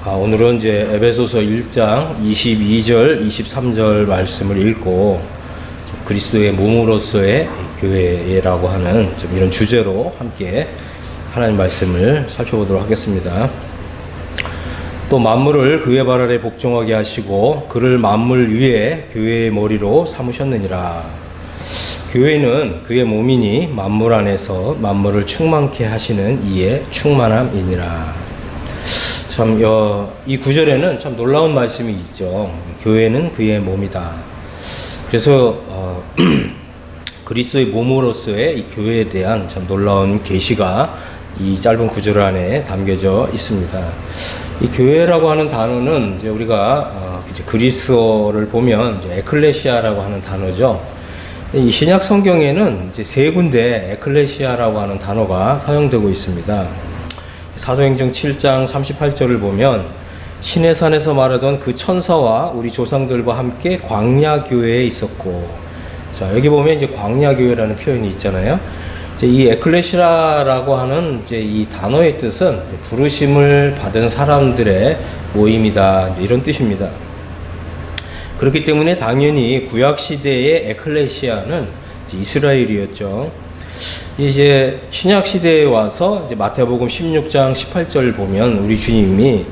오늘은 이제 에베소서 1장 22절, 23절 말씀을 읽고 그리스도의 몸으로서의 교회라고 하는 이런 주제로 함께 하나님 말씀을 살펴보도록 하겠습니다. 또 만물을 그의 발 아래 복종하게 하시고 그를 만물 위에 교회의 머리로 삼으셨느니라. 교회는 그의 몸이니 만물 안에서 만물을 충만케 하시는 이의 충만함이니라. 참, 이 구절에는 참 놀라운 말씀이 있죠. 교회는 그의 몸이다. 그래서 그리스도의 몸으로서의 이 교회에 대한 참 놀라운 계시가 이 짧은 구절 안에 담겨져 있습니다. 이 교회라고 하는 단어는 이제 우리가 이제 그리스어를 보면 이제 에클레시아라고 하는 단어죠. 이 신약 성경에는 이제 세 군데 에클레시아라고 하는 단어가 사용되고 있습니다. 사도행전 7장 38절을 보면 신의 산에서 말하던 그 천사와 우리 조상들과 함께 광야 교회에 있었고, 자 여기 보면 이제 광야 교회라는 표현이 있잖아요. 이제 이 에클레시아라고 하는 이제 이 단어의 뜻은 부르심을 받은 사람들의 모임이다, 이제 이런 뜻입니다. 그렇기 때문에 당연히 구약 시대의 에클레시아는 이스라엘이었죠. 이제 신약 시대에 와서 이제 마태복음 16장 18절 보면 우리 주님이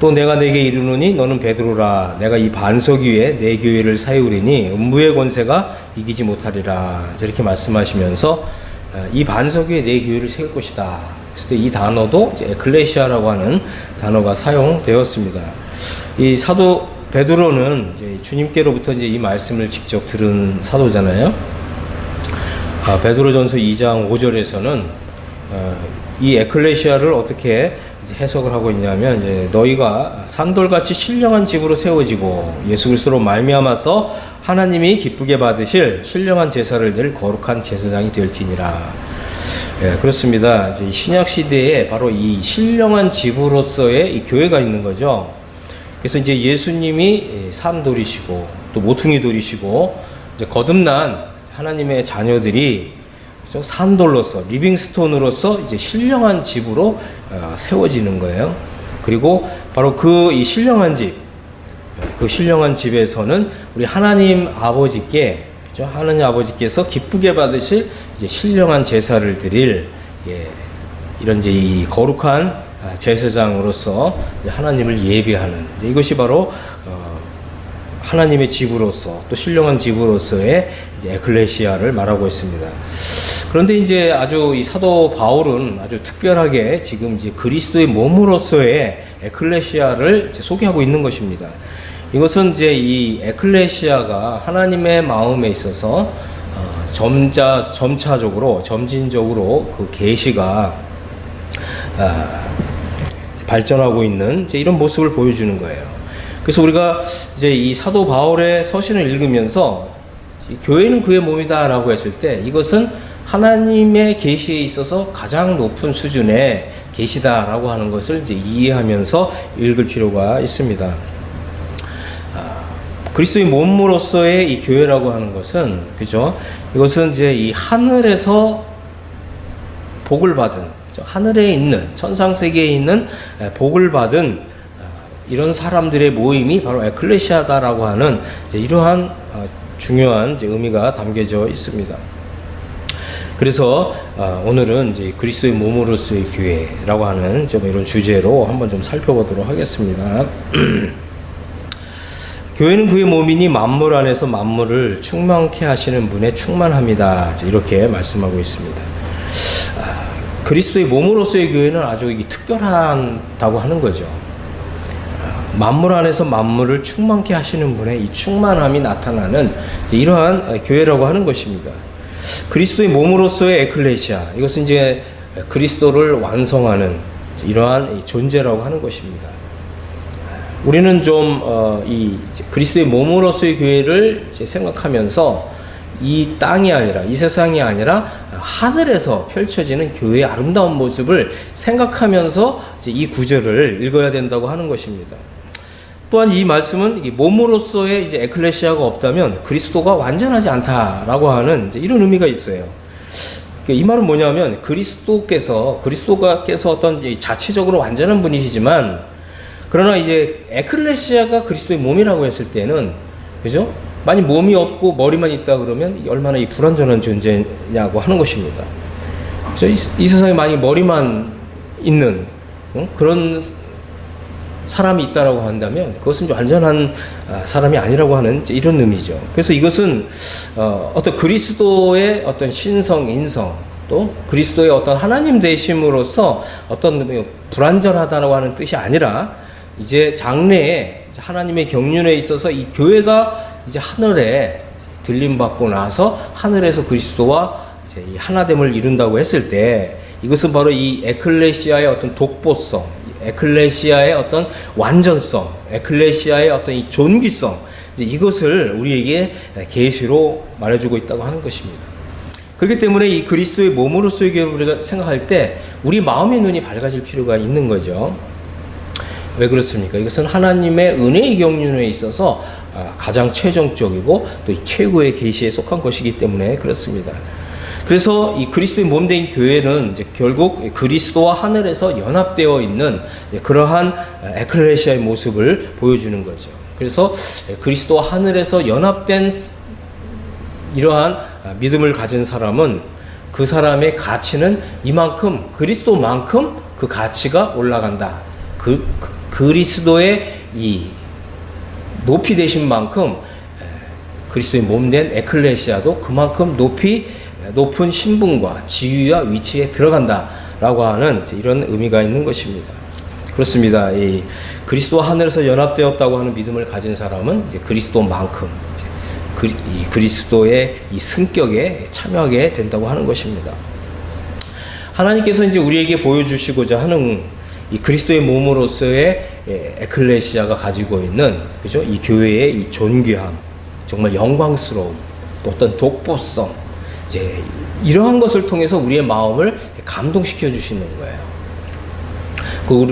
또 내가 내게 이르노니 너는 베드로라. 내가 이 반석 위에 내 교회를 세우리니 음부의 권세가 이기지 못하리라. 이렇게 말씀하시면서 이 반석 위에 내 교회를 세울 것이다. 그래서 이 단어도 이제 에클레시아라고 하는 단어가 사용되었습니다. 이 사도 베드로는 이제 주님께로부터 이제 이 말씀을 직접 들은 사도잖아요. 베드로전서 2장 5절에서는 이 에클레시아를 어떻게 이제 해석을 하고 있냐면, 이제 너희가 산돌같이 신령한 집으로 세워지고 예수 그리스도로 말미암아서 하나님이 기쁘게 받으실 신령한 제사를 드릴 거룩한 제사장이 될지니라. 예, 그렇습니다. 이제 신약 시대에 바로 이 신령한 집으로서의 이 교회가 있는 거죠. 그래서 이제 예수님이 산돌이시고 또 모퉁이 돌이시고 이제 거듭난 하나님의 자녀들이 산돌로서 리빙스톤으로서 이제 신령한 집으로 세워지는 거예요. 그리고 바로 그 이 신령한 집, 그 신령한 집에서는 우리 하나님 아버지께, 그렇죠? 하나님 아버지께서 기쁘게 받으실 이제 신령한 제사를 드릴, 이런 이제 이 거룩한 제사장으로서 하나님을 예배하는, 이것이 바로 하나님의 집으로서 또 신령한 집으로서의 이제 에클레시아를 말하고 있습니다. 그런데 이제 아주 이 사도 바울은 아주 특별하게 지금 이제 그리스도의 몸으로서의 에클레시아를 이제 소개하고 있는 것입니다. 이것은 이제 이 에클레시아가 하나님의 마음에 있어서 점차적으로 점진적으로 그 계시가 발전하고 있는 이제 이런 모습을 보여주는 거예요. 그래서 우리가 이제 이 사도 바울의 서신을 읽으면서 교회는 그의 몸이다라고 했을 때 이것은 하나님의 계시에 있어서 가장 높은 수준의 계시다라고 하는 것을 이제 이해하면서 읽을 필요가 있습니다. 그리스도의 몸으로서의 이 교회라고 하는 것은, 그죠? 이것은 이제 이 하늘에서 복을 받은, 하늘에 있는 천상 세계에 있는 복을 받은 이런 사람들의 모임이 바로 에클레시아다라고 하는 이러한 중요한 이제 의미가 담겨져 있습니다. 그래서 오늘은 이제 그리스도의 몸으로서의 교회라고 하는 좀 이런 주제로 한번 좀 살펴보도록 하겠습니다. 교회는 그의 몸이니 만물 안에서 만물을 충만케 하시는 분의 충만합니다. 이렇게 말씀하고 있습니다. 그리스도의 몸으로서의 교회는 아주 특별하다고 하는 거죠. 만물 안에서 만물을 충만케 하시는 분의 이 충만함이 나타나는 이러한 교회라고 하는 것입니다. 그리스도의 몸으로서의 에클레시아, 이것은 이제 그리스도를 완성하는 이러한 존재라고 하는 것입니다. 우리는 좀 이 그리스도의 몸으로서의 교회를 이제 생각하면서 이 땅이 아니라, 이 세상이 아니라 하늘에서 펼쳐지는 교회의 아름다운 모습을 생각하면서 이제 이 구절을 읽어야 된다고 하는 것입니다. 또한 이 말씀은 몸으로서의 이제 에클레시아가 없다면 그리스도가 완전하지 않다라고 하는 이제 이런 의미가 있어요. 이 말은 뭐냐면 그리스도께서 어떤 자체적으로 완전한 분이시지만 그러나 이제 에클레시아가 그리스도의 몸이라고 했을 때는, 그죠? 만약 몸이 없고 머리만 있다 그러면 얼마나 이 불완전한 존재냐고 하는 것입니다. 그래서 이 세상에 만약 머리만 있는 그런 사람이 있다라고 한다면 그것은 좀 완전한 사람이 아니라고 하는 이런 의미죠. 그래서 이것은 어떤 그리스도의 어떤 신성, 인성, 또 그리스도의 어떤 하나님 되심으로써 어떤 불완전하다라고 하는 뜻이 아니라, 이제 장래에 하나님의 경륜에 있어서 이 교회가 이제 하늘에 들림받고 나서 하늘에서 그리스도와 이제 이 하나됨을 이룬다고 했을 때, 이것은 바로 이 에클레시아의 어떤 독보성, 에클레시아의 어떤 완전성, 에클레시아의 어떤 이 존귀성, 이제 이것을 우리에게 계시로 말해주고 있다고 하는 것입니다. 그렇기 때문에 이 그리스도의 몸으로서의 교회를 우리가 생각할 때 우리 마음의 눈이 밝아질 필요가 있는 거죠. 왜 그렇습니까? 이것은 하나님의 은혜의 경륜에 있어서 가장 최종적이고 또 최고의 계시에 속한 것이기 때문에 그렇습니다. 그래서 이 그리스도의 몸된 교회는 이제 결국 그리스도와 하늘에서 연합되어 있는 그러한 에클레시아의 모습을 보여주는 거죠. 그래서 그리스도와 하늘에서 연합된 이러한 믿음을 가진 사람은 그 사람의 가치는 이만큼, 그리스도만큼 그 가치가 올라간다. 그리스도의 이 높이 되신 만큼 그리스도의 몸된 에클레시아도 그만큼 높은 신분과 지위와 위치에 들어간다라고 하는 이런 의미가 있는 것입니다. 그렇습니다. 이 그리스도와 하늘에서 연합되었다고 하는 믿음을 가진 사람은 이제 그리스도만큼 이 그리스도의 이 승격에 참여하게 된다고 하는 것입니다. 하나님께서 이제 우리에게 보여주시고자 하는 이 그리스도의 몸으로서의 에클레시아가 가지고 있는, 그죠? 이 교회의 이 존귀함, 정말 영광스러움, 또 어떤 독보성, 이제 이러한 것을 통해서 우리의 마음을 감동시켜 주시는 거예요.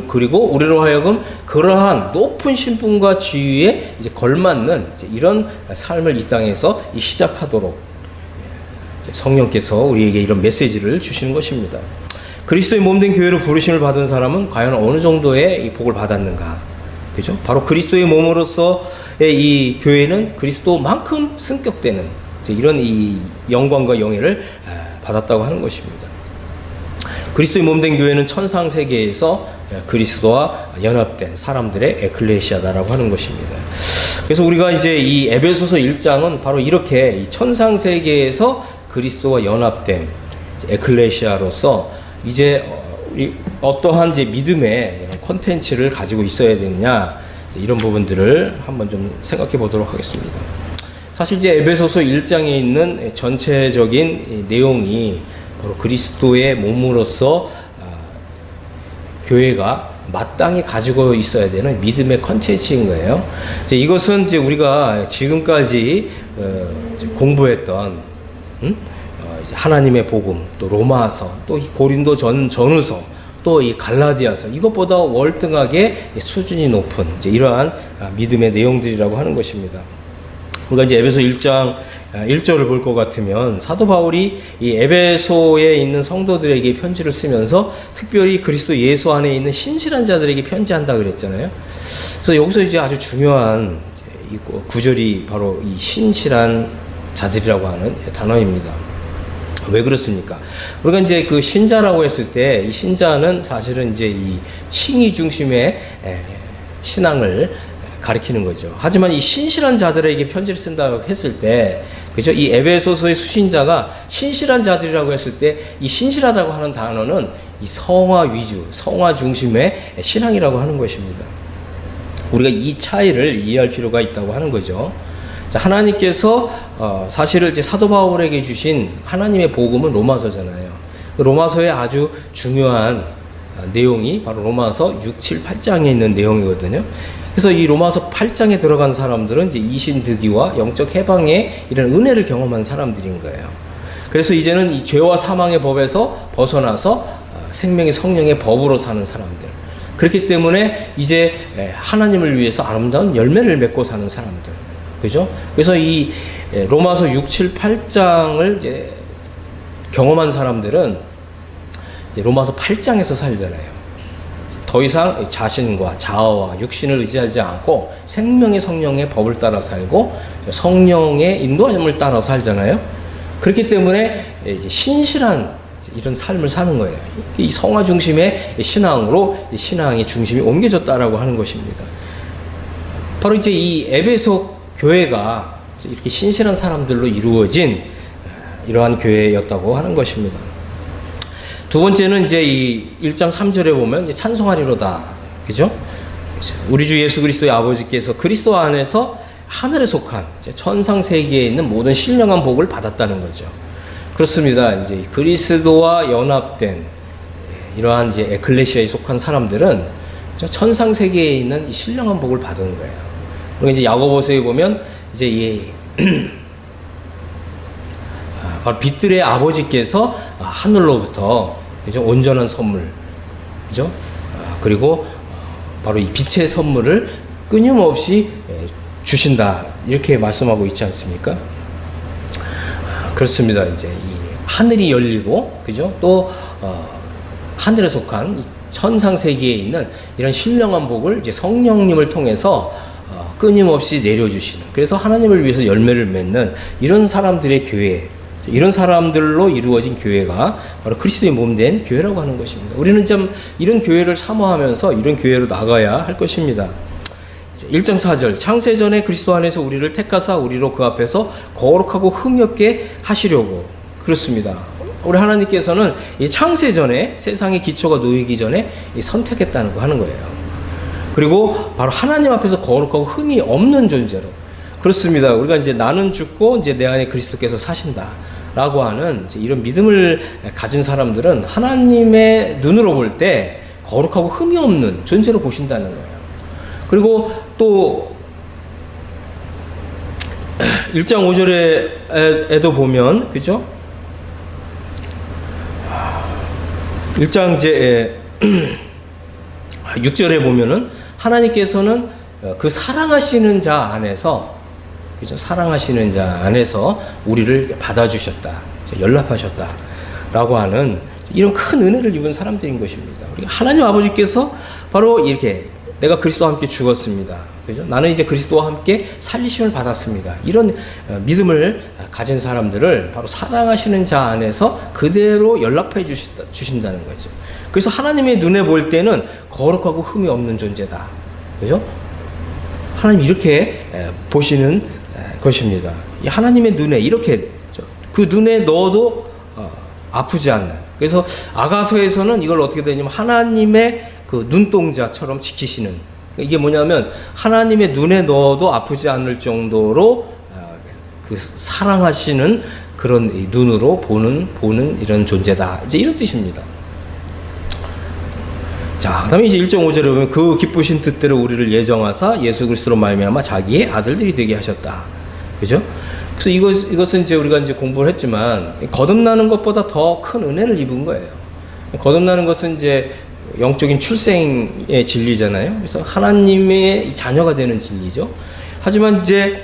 그리고 우리로 하여금 그러한 높은 신분과 지위에 이제 걸맞는 이제 이런 삶을 이 땅에서 시작하도록 성령께서 우리에게 이런 메시지를 주시는 것입니다. 그리스도의 몸된 교회로 부르심을 받은 사람은 과연 어느 정도의 이 복을 받았는가? 그죠? 바로 그리스도의 몸으로서의 이 교회는 그리스도만큼 승격되는 이제 이런 이 영광과 영예를 받았다고 하는 것입니다. 그리스도의 몸된 교회는 천상 세계에서 그리스도와 연합된 사람들의 에클레시아다라고 하는 것입니다. 그래서 우리가 이제 이 에베소서 1장은 바로 이렇게 이 천상 세계에서 그리스도와 연합된 에클레시아로서 이제 어떠한 이제 믿음의 콘텐츠를 가지고 있어야 되느냐, 이런 부분들을 한번 좀 생각해 보도록 하겠습니다. 사실 이제 에베소서 1장에 있는 전체적인 내용이 바로 그리스도의 몸으로서 교회가 마땅히 가지고 있어야 되는 믿음의 컨텐츠인 거예요. 이제 이것은 이제 우리가 지금까지 공부했던 하나님의 복음, 또 로마서, 또 고린도 전후서, 또 이 갈라디아서, 이것보다 월등하게 수준이 높은 이제 이러한 믿음의 내용들이라고 하는 것입니다. 우리가 이제 에베소 1장 1절을 볼 것 같으면 사도 바울이 이 에베소에 있는 성도들에게 편지를 쓰면서 특별히 그리스도 예수 안에 있는 신실한 자들에게 편지한다 그랬잖아요. 그래서 여기서 이제 아주 중요한 이 구절이 바로 이 신실한 자들이라고 하는 단어입니다. 왜 그렇습니까? 우리가 이제 그 신자라고 했을 때 이 신자는 사실은 이제 이 칭의 중심의 신앙을 가리키는 거죠. 하지만 이 신실한 자들에게 편지를 쓴다고 했을 때, 그죠? 이 에베소서의 수신자가 신실한 자들이라고 했을 때, 이 신실하다고 하는 단어는 이 성화 위주, 성화 중심의 신앙이라고 하는 것입니다. 우리가 이 차이를 이해할 필요가 있다고 하는 거죠. 자, 하나님께서 사실을 이제 사도 바울에게 주신 하나님의 복음은 로마서잖아요. 로마서의 아주 중요한 내용이 바로 로마서 6, 7, 8장에 있는 내용이거든요. 그래서 이 로마서 8장에 들어간 사람들은 이제 이신득이와 영적 해방의 이런 은혜를 경험한 사람들인 거예요. 그래서 이제는 이 죄와 사망의 법에서 벗어나서 생명의 성령의 법으로 사는 사람들. 그렇기 때문에 이제 하나님을 위해서 아름다운 열매를 맺고 사는 사람들. 그죠? 그래서 이 로마서 6, 7, 8장을 이제 경험한 사람들은 이제 로마서 8장에서 살잖아요. 더 이상 자신과 자아와 육신을 의지하지 않고 생명의 성령의 법을 따라 살고 성령의 인도함을 따라 살잖아요. 그렇기 때문에 이제 신실한 이런 삶을 사는 거예요. 이 성화 중심의 신앙으로 신앙의 중심이 옮겨졌다라고 하는 것입니다. 바로 이제 이 에베소 교회가 이렇게 신실한 사람들로 이루어진 이러한 교회였다고 하는 것입니다. 두 번째는 이제 이 1장 3절에 보면 찬송하리로다. 그죠? 우리 주 예수 그리스도의 아버지께서 그리스도 안에서 하늘에 속한 천상 세계에 있는 모든 신령한 복을 받았다는 거죠. 그렇습니다. 이제 그리스도와 연합된 이러한 이제 에클레시아에 속한 사람들은 천상 세계에 있는 이 신령한 복을 받은 거예요. 그리고 이제 야고보서에 보면 이제 이 바로 빛들의 아버지께서 하늘로부터 그죠? 온전한 선물, 그죠? 그리고 바로 이 빛의 선물을 끊임없이 주신다 이렇게 말씀하고 있지 않습니까? 그렇습니다. 이제 이 하늘이 열리고, 그죠? 또 하늘에 속한 천상 세계에 있는 이런 신령한 복을 이제 성령님을 통해서 끊임없이 내려주시는. 그래서 하나님을 위해서 열매를 맺는 이런 사람들의 교회. 이런 사람들로 이루어진 교회가 바로 그리스도의 몸된 교회라고 하는 것입니다. 우리는 좀 이런 교회를 사모하면서 이런 교회로 나가야 할 것입니다. 1장 4절 창세전에 그리스도 안에서 우리를 택하사 우리로 그 앞에서 거룩하고 흠없게 하시려고. 그렇습니다. 우리 하나님께서는 이 창세전에 세상의 기초가 놓이기 전에 선택했다는 거 하는 거예요. 그리고 바로 하나님 앞에서 거룩하고 흠이 없는 존재로. 그렇습니다. 우리가 이제 나는 죽고 이제 내 안에 그리스도께서 사신다. 라고 하는 이런 믿음을 가진 사람들은 하나님의 눈으로 볼 때 거룩하고 흠이 없는 존재로 보신다는 거예요. 그리고 또 1장 5절에도 보면, 그죠? 1장 이제 6절에 보면은 하나님께서는 그 사랑하시는 자 안에서, 그죠? 사랑하시는 자 안에서 우리를 받아주셨다, 연락하셨다 라고 하는 이런 큰 은혜를 입은 사람들인 것입니다. 우리 하나님 아버지께서 바로 이렇게 내가 그리스도와 함께 죽었습니다. 그죠? 나는 이제 그리스도와 함께 살리심을 받았습니다. 이런 믿음을 가진 사람들을 바로 사랑하시는 자 안에서 그대로 연락해 주신다는 거죠. 그래서 하나님의 눈에 볼 때는 거룩하고 흠이 없는 존재다. 그죠? 하나님 이렇게 보시는 것입니다. 하나님의 눈에 이렇게 그 눈에 넣어도 아프지 않는. 그래서 아가서에서는 이걸 어떻게 되냐면 하나님의 그 눈동자처럼 지키시는. 이게 뭐냐면 하나님의 눈에 넣어도 아프지 않을 정도로 그 사랑하시는 그런 눈으로 보는 이런 존재다. 이제 이런 뜻입니다. 자, 그다음에 이제 1장 5절에 보면 그 기쁘신 뜻대로 우리를 예정하사 예수 그리스도로 말미암아 자기의 아들들이 되게 하셨다. 그죠? 그래서 이것은 이제 우리가 이제 공부를 했지만 거듭나는 것보다 더 큰 은혜를 입은 거예요. 거듭나는 것은 이제 영적인 출생의 진리잖아요. 그래서 하나님의 자녀가 되는 진리죠. 하지만 이제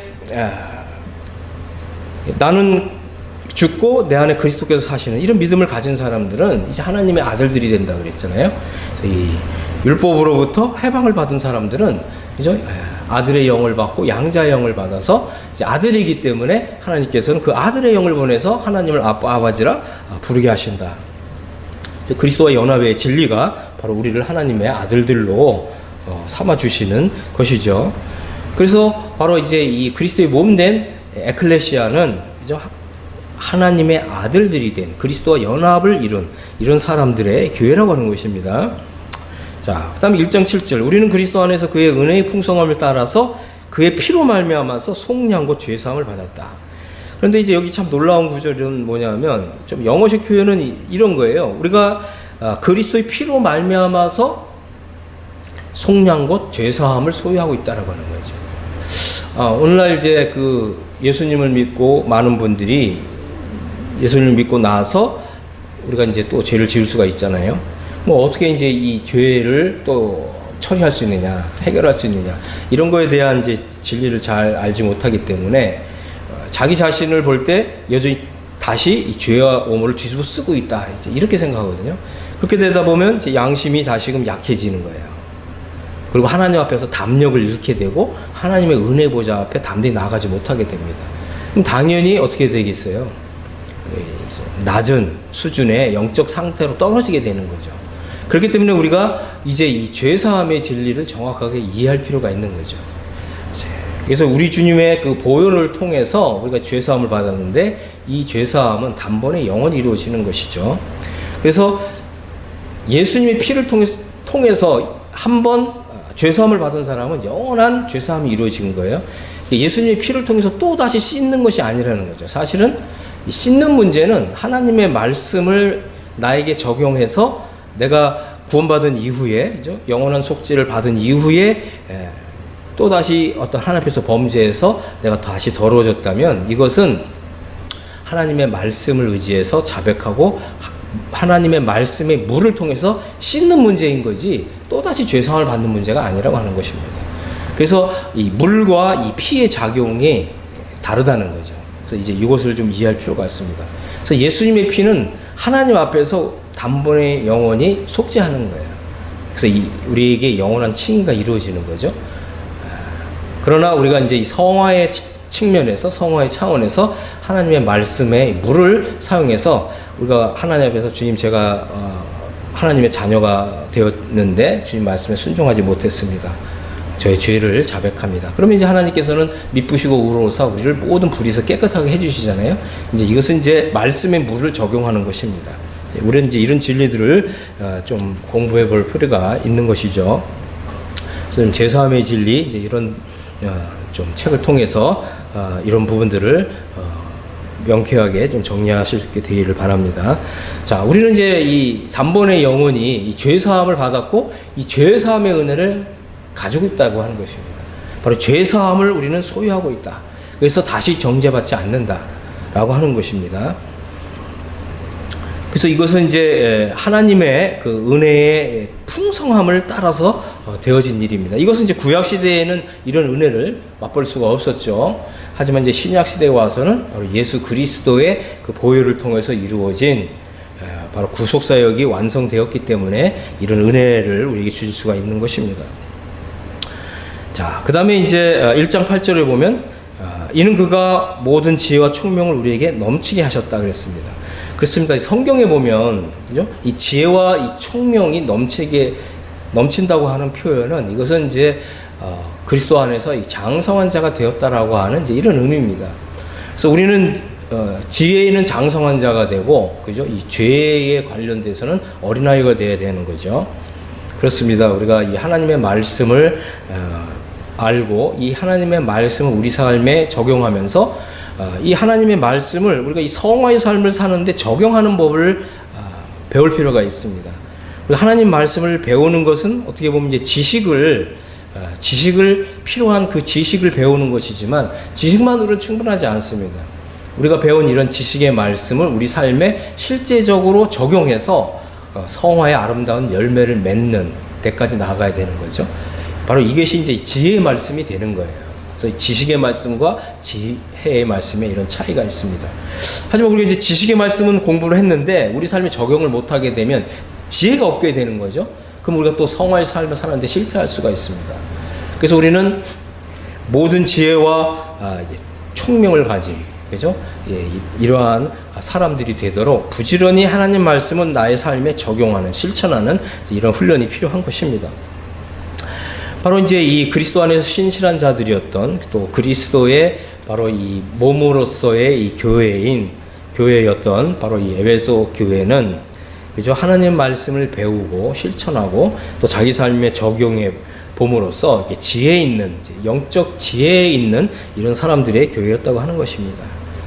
나는 죽고 내 안에 그리스도께서 사시는 이런 믿음을 가진 사람들은 이제 하나님의 아들들이 된다 그랬잖아요. 이 율법으로부터 해방을 받은 사람들은 그죠? 아들의 영을 받고 양자의 영을 받아서 이제 아들이기 때문에 하나님께서는 그 아들의 영을 보내서 하나님을 아버지라 부르게 하신다. 그리스도와 연합의 진리가 바로 우리를 하나님의 아들들로 삼아 주시는 것이죠. 그래서 바로 이제 이 그리스도의 몸된 에클레시아는 이제 하나님의 아들들이 된 그리스도와 연합을 이룬 이런 사람들의 교회라고 하는 것입니다. 자, 그다음에 1장 7절 우리는 그리스도 안에서 그의 은혜의 풍성함을 따라서 그의 피로 말미암아서 속량과 죄사함을 받았다. 그런데 이제 여기 참 놀라운 구절은 뭐냐면 좀 영어식 표현은 이런 거예요. 우리가 그리스도의 피로 말미암아서 속량과 죄사함을 소유하고 있다라고 하는 거죠. 오늘날 이제 그 예수님을 믿고 많은 분들이 예수님을 믿고 나서 우리가 이제 또 죄를 지을 수가 있잖아요. 뭐 어떻게 이제 이 죄를 또 처리할 수 있느냐, 해결할 수 있느냐, 이런 거에 대한 이제 진리를 잘 알지 못하기 때문에 자기 자신을 볼 때 여전히 다시 이 죄와 오물을 뒤집어 쓰고 있다, 이제 이렇게 생각하거든요. 그렇게 되다 보면 이제 양심이 다시금 약해지는 거예요. 그리고 하나님 앞에서 담력을 잃게 되고 하나님의 은혜 보좌 앞에 담대히 나가지 못하게 됩니다. 그럼 당연히 어떻게 되겠어요? 낮은 수준의 영적 상태로 떨어지게 되는 거죠. 그렇기 때문에 우리가 이제 이 죄사함의 진리를 정확하게 이해할 필요가 있는 거죠. 그래서 우리 주님의 그 보혈을 통해서 우리가 죄사함을 받았는데 이 죄사함은 단번에 영원히 이루어지는 것이죠. 그래서 예수님의 피를 통해서 한번 죄사함을 받은 사람은 영원한 죄사함이 이루어진 거예요. 예수님의 피를 통해서 또다시 씻는 것이 아니라는 거죠. 사실은 씻는 문제는 하나님의 말씀을 나에게 적용해서 내가 구원받은 이후에, 그죠? 영원한 속죄를 받은 이후에 또다시 어떤 하나님 앞에서 범죄해서 내가 다시 더러워졌다면 이것은 하나님의 말씀을 의지해서 자백하고 하나님의 말씀의 물을 통해서 씻는 문제인 거지 또다시 죄상을 받는 문제가 아니라고 하는 것입니다. 그래서 이 물과 이 피의 작용이 다르다는 거죠. 그래서 이제 이것을 좀 이해할 필요가 있습니다. 그래서 예수님의 피는 하나님 앞에서 단번에 영원히 속죄하는 거예요. 그래서 우리에게 영원한 칭의가 이루어지는 거죠. 그러나 우리가 이제 이 성화의 측면에서, 성화의 차원에서 하나님의 말씀의 물을 사용해서 우리가 하나님 앞에서 주님, 제가 하나님의 자녀가 되었는데 주님 말씀에 순종하지 못했습니다. 저의 죄를 자백합니다. 그러면 이제 하나님께서는 미쁘시고 우러러서 우리를 모든 불의에서 깨끗하게 해주시잖아요. 이제 이것은 이제 말씀의 물을 적용하는 것입니다. 우리는 이제 이런 진리들을 좀 공부해 볼 필요가 있는 것이죠. 그래서 제사함의 진리, 이제 이런 좀 책을 통해서 이런 부분들을 명쾌하게 좀 정리하실 수 있게 되기를 바랍니다. 자, 우리는 이제 이 단번에 영원히 이 죄사함을 받았고 이 죄사함의 은혜를 가지고 있다고 하는 것입니다. 바로 죄사함을 우리는 소유하고 있다. 그래서 다시 정죄받지 않는다라고 하는 것입니다. 그래서 이것은 이제 하나님의 그 은혜의 풍성함을 따라서 되어진 일입니다. 이것은 이제 구약 시대에는 이런 은혜를 맛볼 수가 없었죠. 하지만 이제 신약 시대에 와서는 바로 예수 그리스도의 그 보혈을 통해서 이루어진 바로 구속 사역이 완성되었기 때문에 이런 은혜를 우리에게 주실 수가 있는 것입니다. 자, 그 다음에 이제 1장 8절에 보면 이는 그가 모든 지혜와 총명을 우리에게 넘치게 하셨다 그랬습니다. 그렇습니다. 성경에 보면 그죠? 이 지혜와 이 총명이 넘친다고 하는 표현은 이것은 이제 그리스도 안에서 이 장성한 자가 되었다라고 하는 이제 이런 의미입니다. 그래서 우리는 지혜에 있는 장성한 자가 되고, 그죠? 이 죄에 관련돼서는 어린아이가 되어야 되는 거죠. 그렇습니다. 우리가 이 하나님의 말씀을 알고 이 하나님의 말씀을 우리 삶에 적용하면서 이 하나님의 말씀을 우리가 이 성화의 삶을 사는데 적용하는 법을 배울 필요가 있습니다. 하나님 말씀을 배우는 것은 어떻게 보면 이제 지식을 필요한 그 지식을 배우는 것이지만 지식만으로는 충분하지 않습니다. 우리가 배운 이런 지식의 말씀을 우리 삶에 실제적으로 적용해서 성화의 아름다운 열매를 맺는 데까지 나아가야 되는 거죠. 바로 이것이 이제 지혜의 말씀이 되는 거예요. 그래서 지식의 말씀과 지혜의 말씀에 이런 차이가 있습니다. 하지만 우리가 이제 지식의 말씀은 공부를 했는데 우리 삶에 적용을 못하게 되면 지혜가 없게 되는 거죠. 그럼 우리가 또 성화의 삶을 사는데 실패할 수가 있습니다. 그래서 우리는 모든 지혜와 총명을 가진, 그죠? 이러한 사람들이 되도록 부지런히 하나님 말씀은 나의 삶에 적용하는, 실천하는 이런 훈련이 필요한 것입니다. 바로 이제 이 그리스도 안에서 신실한 자들이었던 또 그리스도의 바로 이 몸으로서의 이 교회였던 바로 이 에베소 교회는 그죠? 하나님 말씀을 배우고 실천하고 또 자기 삶에 적용해 봄으로써 지혜 있는, 영적 지혜에 있는 이런 사람들의 교회였다고 하는 것입니다.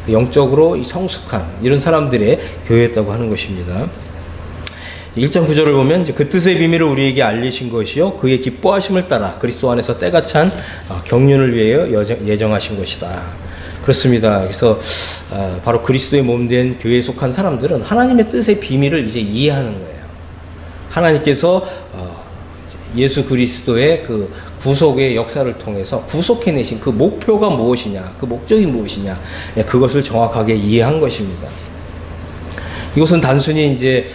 영적으로 성숙한 이런 사람들의 교회였다고 하는 것입니다. 1장 9절을 보면 이제 그 뜻의 비밀을 우리에게 알리신 것이요 그의 기뻐하심을 따라 그리스도 안에서 때가 찬 경륜을 위하여 예정하신 것이다. 그렇습니다. 그래서 바로 그리스도의 몸된 교회에 속한 사람들은 하나님의 뜻의 비밀을 이제 이해하는 거예요. 하나님께서 예수 그리스도의 그 구속의 역사를 통해서 구속해내신 그 목표가 무엇이냐, 그 목적이 무엇이냐, 그것을 정확하게 이해한 것입니다. 이것은 단순히 이제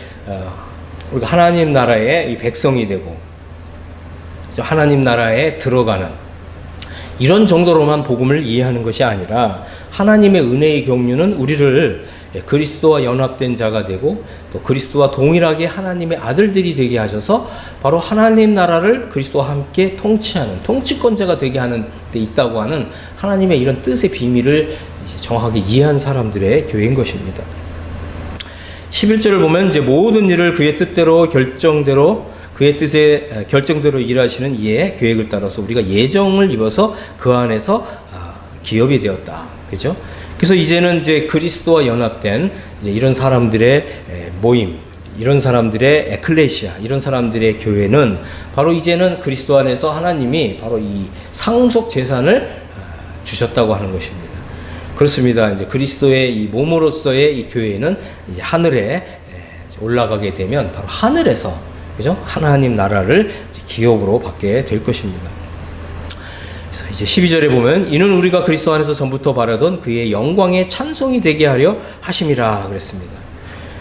우리가 하나님 나라의 이 백성이 되고 하나님 나라에 들어가는 이런 정도로만 복음을 이해하는 것이 아니라 하나님의 은혜의 경륜은 우리를 그리스도와 연합된 자가 되고 또 그리스도와 동일하게 하나님의 아들들이 되게 하셔서 바로 하나님 나라를 그리스도와 함께 통치하는 통치권자가 되게 하는 데 있다고 하는 하나님의 이런 뜻의 비밀을 이제 정확하게 이해한 사람들의 교회인 것입니다. 11절을 보면 이제 모든 일을 그의 뜻대로 그의 뜻의 결정대로 일하시는 이의 계획을 따라서 우리가 예정을 입어서 그 안에서 기업이 되었다. 그죠? 그래서 이제는 이제 그리스도와 연합된 이제 이런 사람들의 모임, 이런 사람들의 에클레시아, 이런 사람들의 교회는 바로 이제는 그리스도 안에서 하나님이 바로 이 상속 재산을 주셨다고 하는 것입니다. 그렇습니다. 이제 그리스도의 이 몸으로서의 이 교회는 이제 하늘에 올라가게 되면 바로 하늘에서 그죠? 하나님 나라를 이제 기업으로 받게 될 것입니다. 그래서 이제 12절에 보면 이는 우리가 그리스도 안에서 전부터 바라던 그의 영광의 찬송이 되게 하려 하심이라 그랬습니다.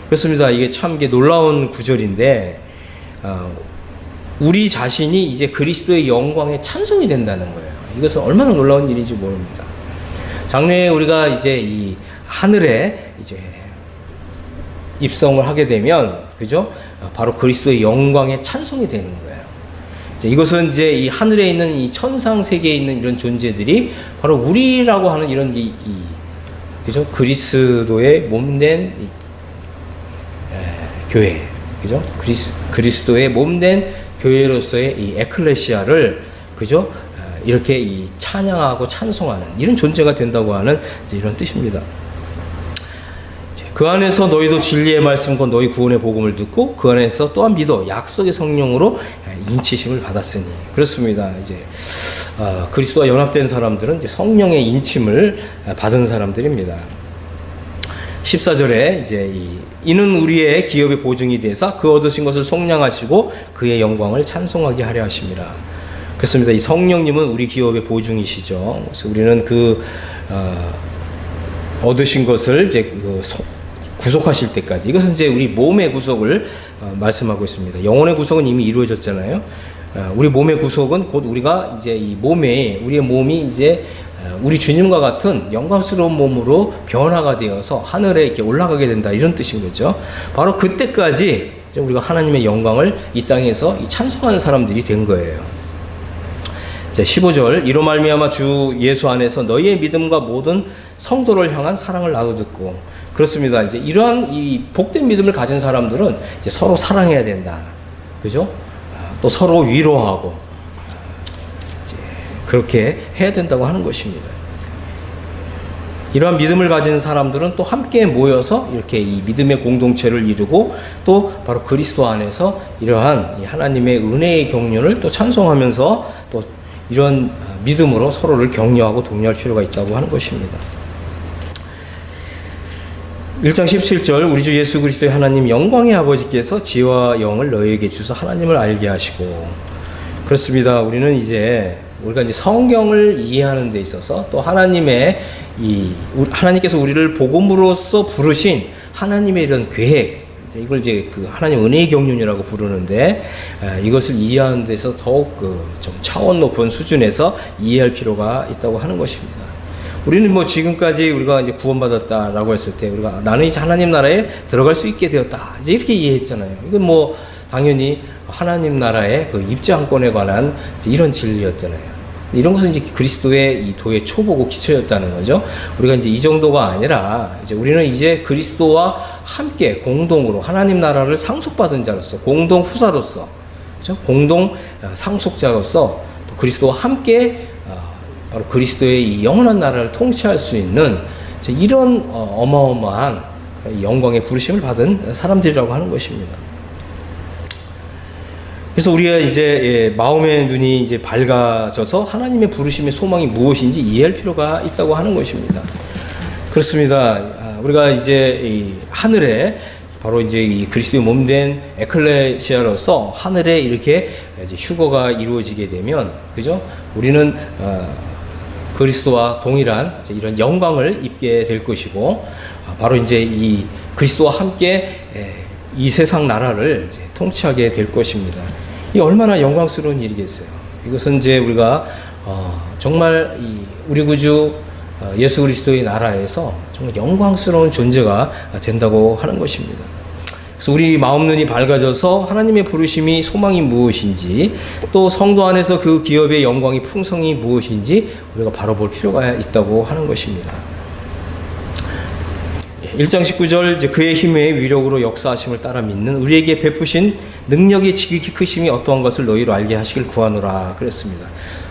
그렇습니다. 이게 참 놀라운 구절인데 우리 자신이 이제 그리스도의 영광의 찬송이 된다는 거예요. 이것은 얼마나 놀라운 일인지 모릅니다. 장래에 우리가 이제 이 하늘에 이제 입성을 하게 되면 그죠? 바로 그리스도의 영광의 찬송이 되는 거예요. 이것은 이제 이 하늘에 있는 이 천상 세계에 있는 이런 존재들이 바로 우리라고 하는 이런 그죠? 그리스도의 몸된 교회, 그죠? 그리스도의 몸된 교회로서의 이 에클레시아를 그죠? 이렇게 이 찬양하고 찬송하는 이런 존재가 된다고 하는 이런 뜻입니다. 그 안에서 너희도 진리의 말씀과 너희 구원의 복음을 듣고 그 안에서 또한 믿어 약속의 성령으로 인치심을 받았으니 그렇습니다. 이제 그리스도와 연합된 사람들은 이제 성령의 인침을 받은 사람들입니다. 14절에 이제 이는 우리의 기업의 보증이 되사 그 얻으신 것을 속량하시고 그의 영광을 찬송하게 하려 하심이라. 그렇습니다. 이 성령님은 우리 기업의 보증이시죠. 그래서 우리는 그 얻으신 것을 이제 구속하실 때까지 이것은 이제 우리 몸의 구속을 말씀하고 있습니다. 영혼의 구속은 이미 이루어졌잖아요. 우리 몸의 구속은 곧 우리가 이제 우리의 몸이 이제 우리 주님과 같은 영광스러운 몸으로 변화가 되어서 하늘에 이렇게 올라가게 된다 이런 뜻인 거죠. 바로 그때까지 이제 우리가 하나님의 영광을 이 땅에서 찬송하는 사람들이 된 거예요. 자, 15절 이로 말미암아 주 예수 안에서 너희의 믿음과 모든 성도를 향한 사랑을 나도 듣고 그렇습니다. 이제 이러한 이 복된 믿음을 가진 사람들은 이제 서로 사랑해야 된다. 그죠? 또 서로 위로하고 이제 그렇게 해야 된다고 하는 것입니다. 이러한 믿음을 가진 사람들은 또 함께 모여서 이렇게 이 믿음의 공동체를 이루고 또 바로 그리스도 안에서 이러한 하나님의 은혜의 경륜을 또 찬송하면서 또 이런 믿음으로 서로를 격려하고 독려할 필요가 있다고 하는 것입니다. 1장 17절 우리 주 예수 그리스도의 하나님 영광의 아버지께서 지혜와 영을 너희에게 주사 하나님을 알게 하시고 그렇습니다. 우리가 이제 성경을 이해하는 데 있어서 또 하나님께서 우리를 복음으로써 부르신 하나님의 이런 계획 이걸 이제 그 하나님 은혜의 경륜이라고 부르는데 이것을 이해하는 데서 더욱 좀 차원 높은 수준에서 이해할 필요가 있다고 하는 것입니다. 우리는 지금까지 우리가 이제 구원받았다라고 했을 때 우리가 나는 이제 하나님 나라에 들어갈 수 있게 되었다. 이제 이렇게 이해했잖아요. 이건 당연히 하나님 나라의 그 입장권에 관한 이런 진리였잖아요. 이런 것은 이제 그리스도의 이 도의 초보고 기초였다는 거죠. 우리가 이제 이 정도가 아니라 이제 우리는 이제 그리스도와 함께 공동으로 하나님 나라를 상속받은 자로서 공동 후사로서 그렇죠? 공동 상속자로서 또 그리스도와 함께 바로 그리스도의 이 영원한 나라를 통치할 수 있는 이런 어마어마한 영광의 부르심을 받은 사람들이라고 하는 것입니다. 그래서 우리가 이제 마음의 눈이 이제 밝아져서 하나님의 부르심의 소망이 무엇인지 이해할 필요가 있다고 하는 것입니다. 그렇습니다. 우리가 이제 이 하늘에 바로 이제 이 그리스도의 몸된 에클레시아로서 하늘에 이렇게 이제 휴거가 이루어지게 되면 그죠? 우리는 그리스도와 동일한 이런 영광을 입게 될 것이고 바로 이제 이 그리스도와 함께 이 세상 나라를 이제 통치하게 될 것입니다. 이 얼마나 영광스러운 일이겠어요. 이것은 이제 우리가 정말 우리 구주 예수 그리스도의 나라에서 정말 영광스러운 존재가 된다고 하는 것입니다. 그래서 우리 마음 눈이 밝아져서 하나님의 부르심이 소망이 무엇인지, 또 성도 안에서 그 기업의 영광이 풍성이 무엇인지 우리가 바로 볼 필요가 있다고 하는 것입니다. 1장 19절, 이제 그의 힘의 위력으로 역사하심을 따라 믿는 우리에게 베푸신 능력의 지극히 크심이 어떠한 것을 너희로 알게 하시길 구하노라 그랬습니다.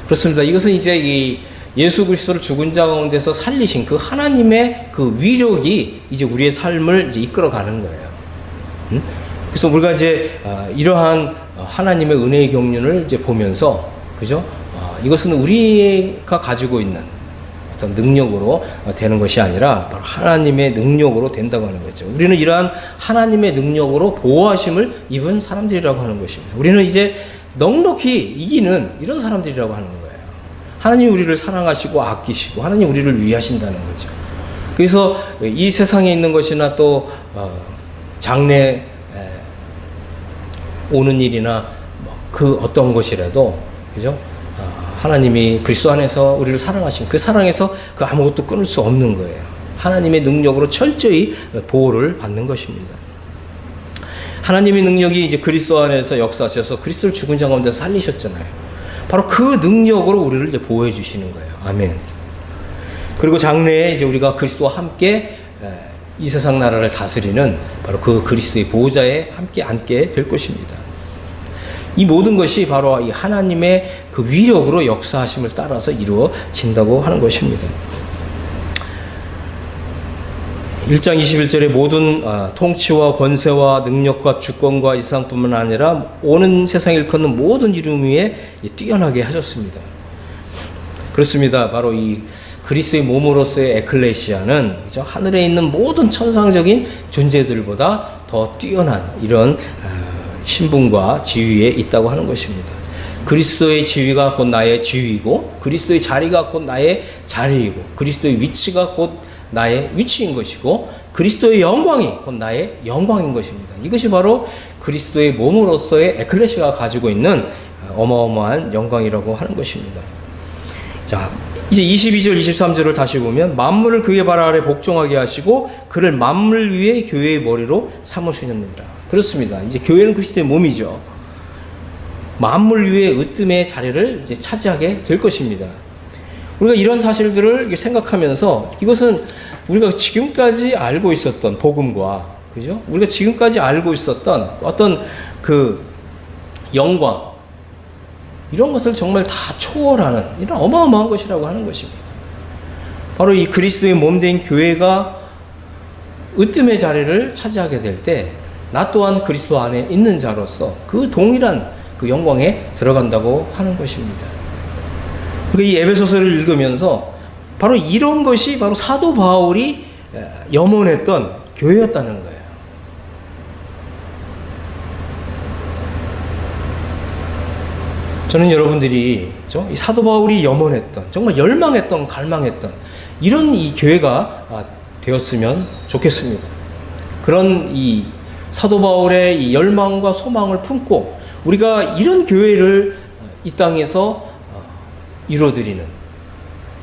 그렇습니다. 이것은 이제 이 예수 그리스도를 죽은 자 가운데서 살리신 그 하나님의 그 위력이 이제 우리의 삶을 이제 이끌어가는 거예요. 그래서 우리가 이제 이러한 하나님의 은혜의 경륜을 이제 보면서, 그죠? 이것은 우리가 가지고 있는 어떤 능력으로 되는 것이 아니라 바로 하나님의 능력으로 된다고 하는 거죠. 우리는 이러한 하나님의 능력으로 보호하심을 입은 사람들이라고 하는 것입니다. 우리는 이제 넉넉히 이기는 이런 사람들이라고 하는 거예요. 하나님 우리를 사랑하시고 아끼시고 하나님 우리를 위하신다는 거죠. 그래서 이 세상에 있는 것이나 또 장래 오는 일이나 그 어떤 것이라도, 그죠? 하나님이 그리스도 안에서 우리를 사랑하신 그 사랑에서 그 아무것도 끊을 수 없는 거예요. 하나님의 능력으로 철저히 보호를 받는 것입니다. 하나님의 능력이 이제 그리스도 안에서 역사하셔서 그리스도를 죽은 자 가운데 살리셨잖아요. 바로 그 능력으로 우리를 이제 보호해 주시는 거예요. 아멘. 그리고 장래에 이제 우리가 그리스도와 함께 이 세상 나라를 다스리는 바로 그 그리스도의 보호자에 함께 앉게 될 것입니다. 이 모든 것이 바로 이 하나님의 그 위력으로 역사하심을 따라서 이루어진다고 하는 것입니다. 1장 21절에 모든 통치와 권세와 능력과 주권과 이상뿐만 아니라 오는 세상에 일컫는 모든 이름 위에 뛰어나게 하셨습니다. 그렇습니다. 바로 이 그리스도의 몸으로서의 에클레시아는 하늘에 있는 모든 천상적인 존재들보다 더 뛰어난 이런 신분과 지위에 있다고 하는 것입니다. 그리스도의 지위가 곧 나의 지위이고, 그리스도의 자리가 곧 나의 자리이고, 그리스도의 위치가 곧 나의 위치인 것이고, 그리스도의 영광이 곧 나의 영광인 것입니다. 이것이 바로 그리스도의 몸으로서의 에클레시아가 가지고 있는 어마어마한 영광이라고 하는 것입니다. 자, 이제 22절, 23절을 다시 보면 만물을 그의 발 아래 복종하게 하시고 그를 만물 위에 교회의 머리로 삼으시느니라. 그렇습니다. 이제 교회는 그리스도의 몸이죠. 만물 위에 으뜸의 자리를 이제 차지하게 될 것입니다. 우리가 이런 사실들을 생각하면서 이것은 우리가 지금까지 알고 있었던 복음과, 그죠? 우리가 지금까지 알고 있었던 어떤 그 영광, 이런 것을 정말 다 초월하는 이런 어마어마한 것이라고 하는 것입니다. 바로 이 그리스도의 몸된 교회가 으뜸의 자리를 차지하게 될 때 나 또한 그리스도 안에 있는 자로서 그 동일한 그 영광에 들어간다고 하는 것입니다. 그러니까 이 에베소서를 읽으면서 바로 이런 것이 바로 사도 바울이 염원했던 교회였다는 거예요. 저는 여러분들이 이 사도 바울이 염원했던, 정말 열망했던, 갈망했던 이런 이 교회가 되었으면 좋겠습니다. 그런 이 사도 바울의 이 열망과 소망을 품고 우리가 이런 교회를 이 땅에서 이루어드리는,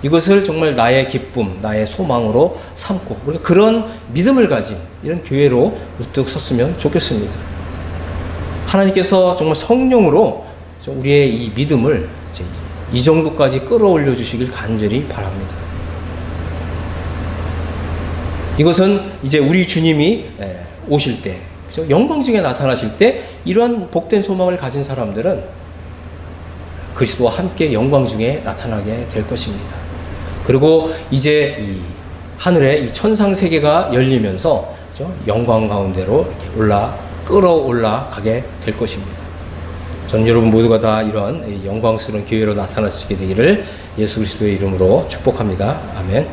이것을 정말 나의 기쁨, 나의 소망으로 삼고 우리가 그런 믿음을 가진 이런 교회로 우뚝 섰으면 좋겠습니다. 하나님께서 정말 성령으로 우리의 이 믿음을 이 정도까지 끌어올려 주시길 간절히 바랍니다. 이것은 이제 우리 주님이 오실 때, 그렇죠? 영광 중에 나타나실 때 이러한 복된 소망을 가진 사람들은 그리스도와 함께 영광 중에 나타나게 될 것입니다. 그리고 이제 이 하늘에 이 천상 세계가 열리면서, 그렇죠? 영광 가운데로 이렇게 끌어올라 가게 될 것입니다. 저는 여러분 모두가 다 이런 영광스러운 교회로 나타날 수 있게 되기를 예수 그리스도의 이름으로 축복합니다. 아멘.